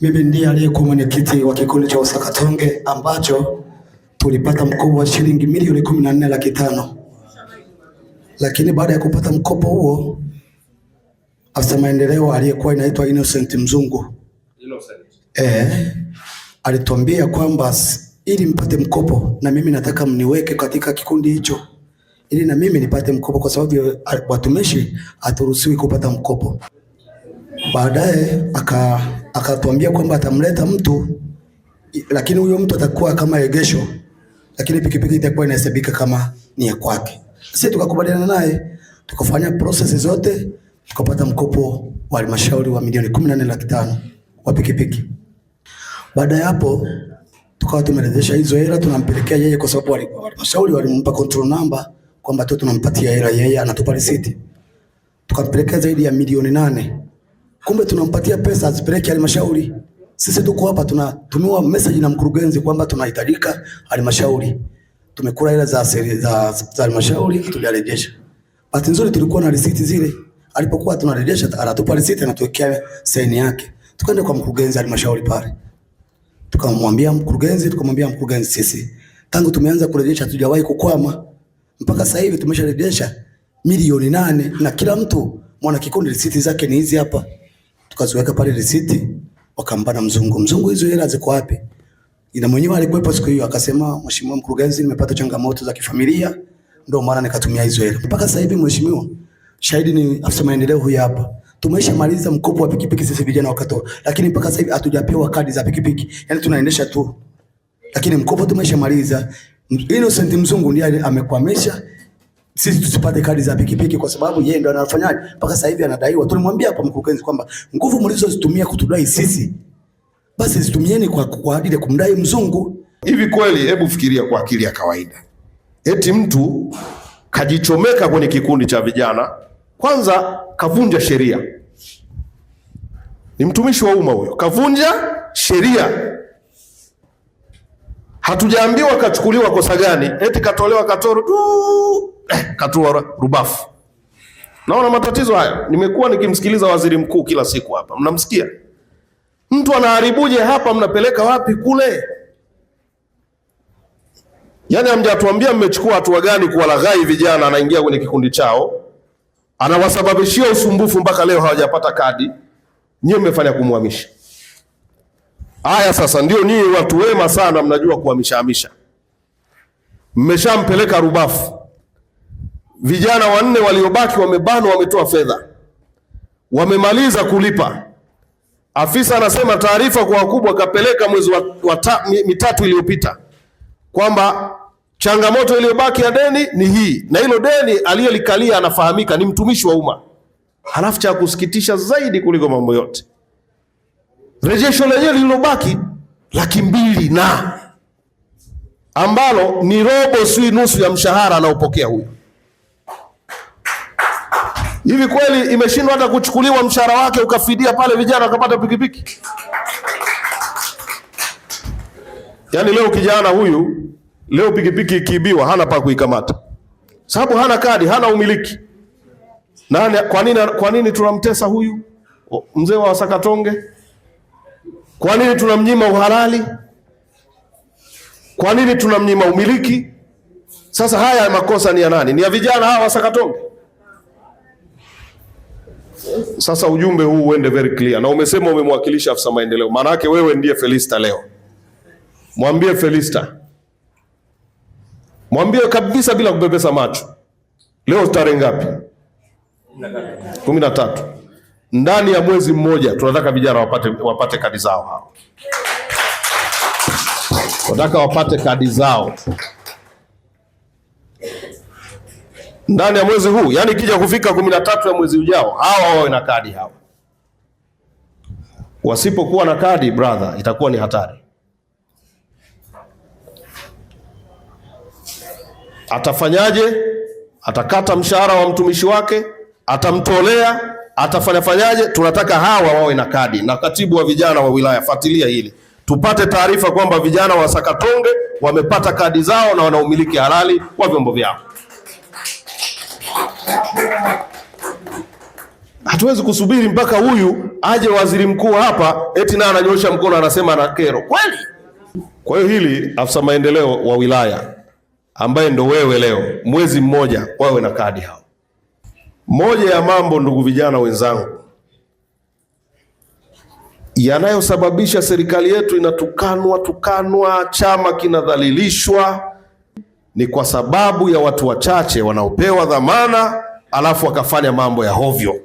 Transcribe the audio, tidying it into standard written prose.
Mimi ndiye aliyekuwa mwenyekiti wa kikundi cha Wasakatonge ambacho tulipata mkopo wa shilingi milioni 14,500,000. Lakini baada ya kupata mkopo huo, afisa maendeleo aliyekuwa inaitwa Innocent Mzungu alituambia kwamba ili mpate mkopo na mimi nataka mniweke katika kikundi hicho ili na mimi nipate mkopo, kwa sababu watumishi haturuhusiwi kupata mkopo. Baadaye akatuambia kwamba atamleta mtu, lakini huyo mtu atakuwa kama egesho, lakini pikipiki itakuwa inahesabika kama ni ya kwake. Sisi tukakubaliana naye, tukafanya process zote, tukapata mkopo wa halmashauri wa milioni 14,500,000 wa pikipiki. Baada ya hapo tukawa tumerejesha hizo hela, tunampelekea yeye kwa sababu halmashauri walimpa control number kwamba tu tunampatia hela, yeye anatupa risiti. Tukampelekea zaidi ya milioni 8. Kumbe tunampatia pesa azipeleke halmashauri. Sisi tuko hapa tunatumiwa message na mkurugenzi kwamba tunahitajika halmashauri. Tumekula hela za halmashauri, tulirejesha. Bahati nzuri tulikuwa na risiti zile. Alipokuwa tunarejesha anatupa risiti, anatuwekea saini yake. Tukaenda kwa mkurugenzi halmashauri pale. Tukamwambia mkurugenzi, sisi tangu tumeanza kurejesha hatujawahi kukwama. Mpaka sasa hivi tumesharejesha milioni 8 na kila mtu mwana kikundi risiti zake ni hizi hapa. Tukaziweka pale risiti, wakambana Mzungu, hizo hela ziko wapi? Ina mwenyewe alikuwepo siku hiyo, akasema mheshimiwa mkurugenzi, nimepata changamoto za kifamilia ndio maana nikatumia hizo hela. Mpaka sasa hivi mheshimiwa, shahidi ni afisa maendeleo huyu hapa. Tumeshamaliza mkopo wa pikipiki sisi vijana wakatoa, lakini mpaka sasa hivi hatujapewa kadi za pikipiki. Yaani tunaendesha tu. Lakini mkopo tumeshamaliza. Innocent Mzungu ndiye amekwamisha sisi tusipate kadi za pikipiki kwa sababu yeye ndo anafanyaje mpaka sasa hivi anadaiwa. Tulimwambia hapa mkurugenzi kwamba nguvu mlizozitumia kutudai sisi basi zitumieni kwa ajili ya kumdai Mzungu. Hivi kweli, hebu fikiria kwa akili ya kawaida. Eti mtu kajichomeka kwenye kikundi cha vijana, kwanza kavunja sheria. Ni mtumishi wa umma huyo, kavunja sheria. Hatujaambiwa kachukuliwa kosa gani, eti katolewa katoro katua rubafu. Naona matatizo haya. Nimekuwa nikimsikiliza waziri mkuu kila siku hapa. Mnamsikia? Mtu anaharibuje hapa, mnapeleka wapi kule? Yaani hamjatuambia mmechukua hatua gani kuwalaghai vijana, anaingia kwenye kikundi chao, anawasababishia usumbufu mpaka leo hawajapata kadi. Nyie mmefanya kumhamisha. Haya sasa ndio nyie watu wema sana mnajua kuhamishahamisha. Mmeshampeleka rubafu. Vijana 4 waliobaki wamebanwa, wametoa fedha, wamemaliza kulipa. Afisa anasema taarifa kwa wakubwa kapeleka mwezi mitatu iliyopita kwamba changamoto iliyobaki ya deni ni hii, na hilo deni aliyelikalia anafahamika, ni mtumishi wa umma. Halafu cha kusikitisha zaidi kuliko mambo yote, rejesho lenyewe lililobaki 200,000 na ambalo ni robo si nusu ya mshahara anaopokea huyo. Hivi kweli imeshindwa hata kuchukuliwa mshahara wake ukafidia pale vijana wakapata pikipiki? Yaani leo kijana huyu, leo pikipiki ikiibiwa hana pa kuikamata, sababu hana kadi, hana umiliki. Nani? Kwa nini tunamtesa huyu mzee wa Wasakatonge? Kwa nini tunamnyima uhalali? Kwa nini tunamnyima umiliki? Sasa haya makosa ni ya nani? Ni ya vijana hawa Wasakatonge? Sasa ujumbe huu uende very clear, na umesema umemwakilisha afisa maendeleo, maana yake wewe ndiye Felista leo. Mwambie Felista, mwambie kabisa bila kupepesa macho, leo tarehe ngapi? 13. Ndani ya mwezi mmoja tunataka vijana wapate kadi zao hao. Tunataka wapate kadi zao ndani ya mwezi huu. Yaani kija kufika 13 ya mwezi ujao hawa wawe na kadi hawa. Wasipokuwa na kadi, brother, itakuwa ni hatari. Atafanyaje? Atakata mshahara wa mtumishi wake, atamtolea, atafanyaje? Tunataka hawa wawe na kadi. Na katibu wa vijana wa wilaya, fuatilia hili, tupate taarifa kwamba vijana wa Wasakatonge wamepata kadi zao na wana umiliki halali wa vyombo vyao. Hatuwezi kusubiri mpaka huyu aje waziri mkuu hapa eti na ananyosha mkono anasema ana kero. Kweli? Kwa hiyo hili, afisa maendeleo wa wilaya ambaye ndo wewe leo, mwezi mmoja wawe na kadi hao. Moja ya mambo, ndugu vijana wenzangu, yanayosababisha serikali yetu inatukanwa, chama kinadhalilishwa, ni kwa sababu ya watu wachache wanaopewa dhamana alafu wakafanya mambo ya hovyo.